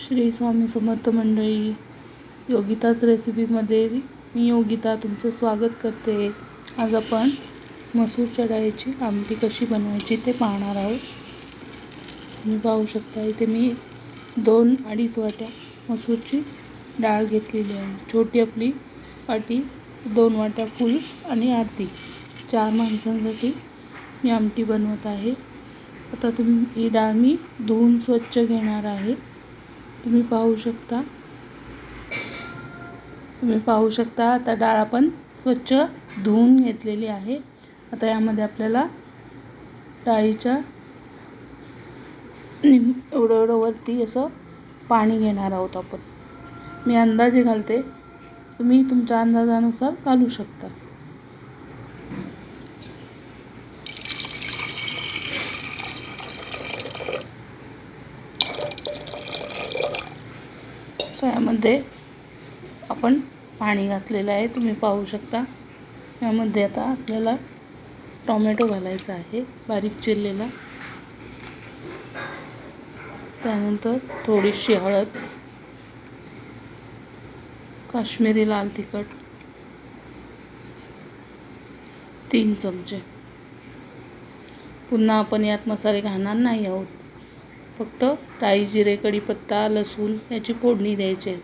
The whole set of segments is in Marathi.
श्री स्वामी समर्थ मंडळी, योगिताच रेसिपीमध्ये मी योगिता तुमचं स्वागत करते। आज आपण मसूरच्या डाळीची आमटी कशी बनवायची ते पाहणार आहोत। तुम्ही पाहू शकता इथे मी 2-2.5 वाट्या मसूरची डाळ घेतलेली आहे। छोटी आपली वाटी 2 वाट्या फुल आणि अर्धी 4 माणसांसाठी मी आमटी बनवत आहे। आता ही डाळ मी धुवून स्वच्छ घेणार आहे। तुम्ही पाहू शकता आता डाळ आपण स्वच्छ धुवून घेतलेली आहे। आता यामध्ये आपल्याला डाळीच्या एवढं वरती असं पाणी घेणार आहोत आपण। मी अंदाजे घालते, तुम्ही तुमच्या अंदाजानुसार घालू शकता। यामध्ये आपण पाणी घातलेलं आहे, तुम्ही पाहू शकता। यामध्ये आता आपल्याला टोमॅटो घालायचा आहे बारीक चिरलेला, त्यानंतर थोडीशी हळद, काश्मीरी लाल तिखट 3 चमचे। पुन्हा आपण यात मसाले घालणार नाही आहोत, फक्त राई, जिरे, कढीपत्ता, लसूण याची फोडणी द्यायची आहे।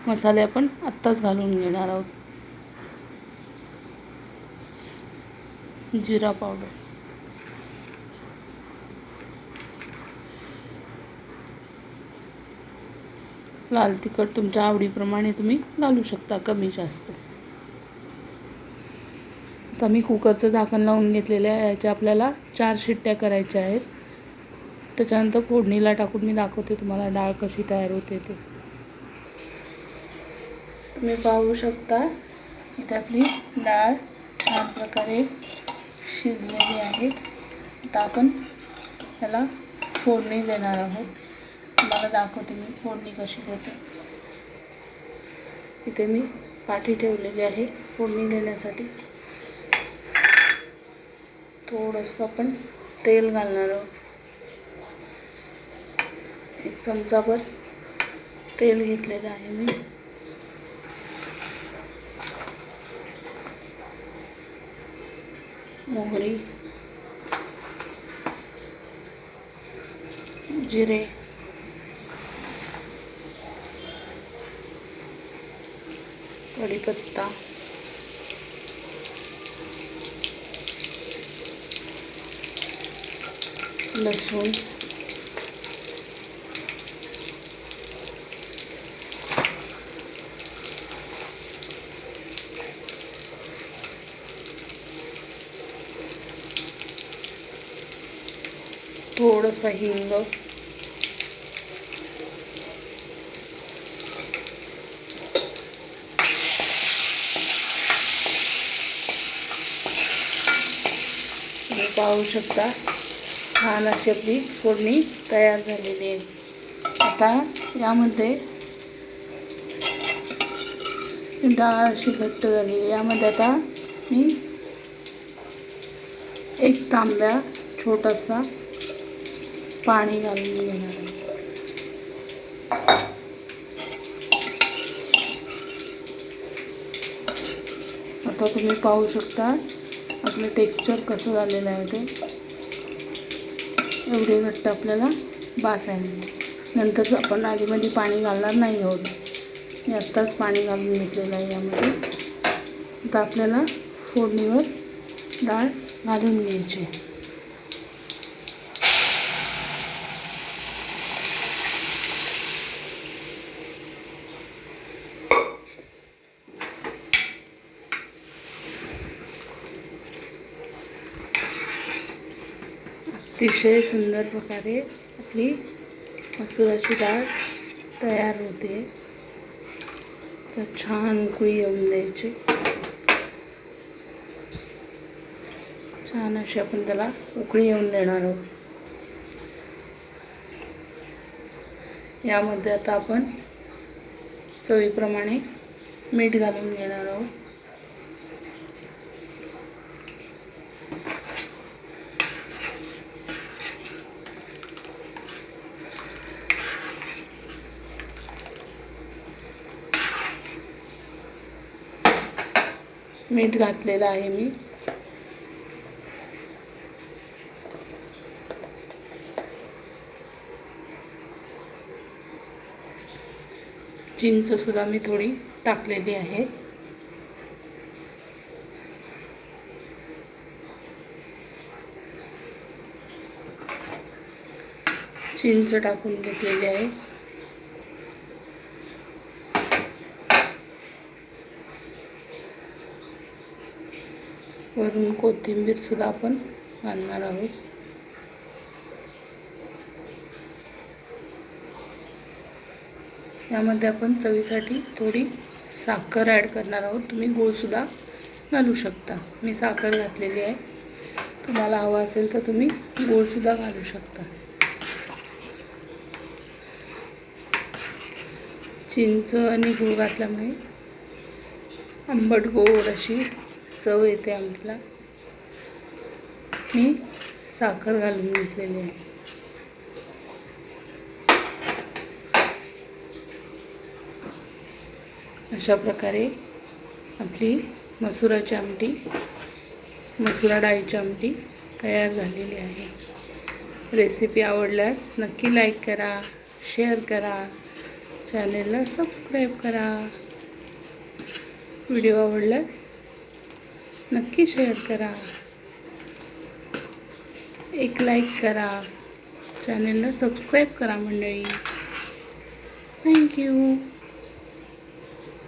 मसाले आपण आत्ताच घालून घेणार आहोत। जिरा पावडर, लाल तिखट तुमच्या आवडीप्रमाणे तुम्ही घालू शकता, कमी जास्त। आता मी कुकरचं झाकण लावून घेतलेलं आहे। याच्या आपल्याला 4 शिट्ट्या करायच्या आहेत। त्याच्यानंतर फोडणीला टाकून मी दाखवते तुम्हाला डाळ कशी तयार होते ते। तुम्ही पाहू शकता इथे आपली डाळ छान प्रकारे शिजलेली आहे। आता आपण त्याला फोडणी देणार आहोत। तुम्हाला दाखवते मी फोडणी कशी देते। इथे मी पाठी ठेवलेली आहे फोडणी देण्यासाठी। थोडंसं आपण तेल घालणार आहोत, 1 चमचाभर तेल घेतलेलं आहे मी। मोहरी, जिरे, कढीपत्ता, लसूण, थोडंसं हिंग, तुम्ही पाहू शकता छान अशी आपली फोडणी तयार झालेली आहे। आता यामध्ये डाळ अशी घट्ट झालेली आहे। यामध्ये आता मी 1 तांब्या छोटासा पाणी घालून घेणार आहे। आता तुम्ही पाहू शकता आपलं टेक्स्चर कसं झालेलं आहे ते। एवढे घट्ट आपल्याला बास आहे। नंतर आपण आधीमध्ये पाणी घालणार नाही आहोत, मी आत्ताच पाणी घालून घेतलेलं आहे यामध्ये। आता आपल्याला फोडणीवर डाळ घालून घ्यायची। अतिशय सुंदर प्रकारे आपली मसुराची डाळ तयार होते। तर छान उकळी येऊन द्यायची। छान अशी आपण त्याला उकळी येऊन देणार आहोत। यामध्ये आता आपण चवीप्रमाणे मीठ घालून घेणार आहोत। मीठ घातलेलं आहे मी. चिंचसुद्धा मी थोडी टाकलेली आहे. चिंच टाकून घेतलेली आहे. वरून कोथिंबीर सुद्धा आपण घालणार आहोत. यामध्ये आपण चवीसाठी थोडी साखर ॲड करणार आहोत. तुम्ही गूळ सुद्धा घालू शकता. मी साखर घातलेली आहे. तुम्हाला हवा असेल तर तुम्ही गूळ सुद्धा घालू शकता. चिंच आणि गूळ घातल्यामुळे आंबट गोड अशी चव येते आमटीला. मी साखर घालून घेतलेली आहे. अशा प्रकारे आपली मसुराची आमटी, मसुरा डाळीची आमटी तयार झालेली आहे. रेसिपी आवडल्यास नक्की लाईक करा, शेअर करा, चॅनेलला सबस्क्राईब करा. व्हिडिओ आवडल्यास नक्की शेअर करा, एक लाईक करा, चॅनेलला सबस्क्राईब करा मंडळी. थँक्यू.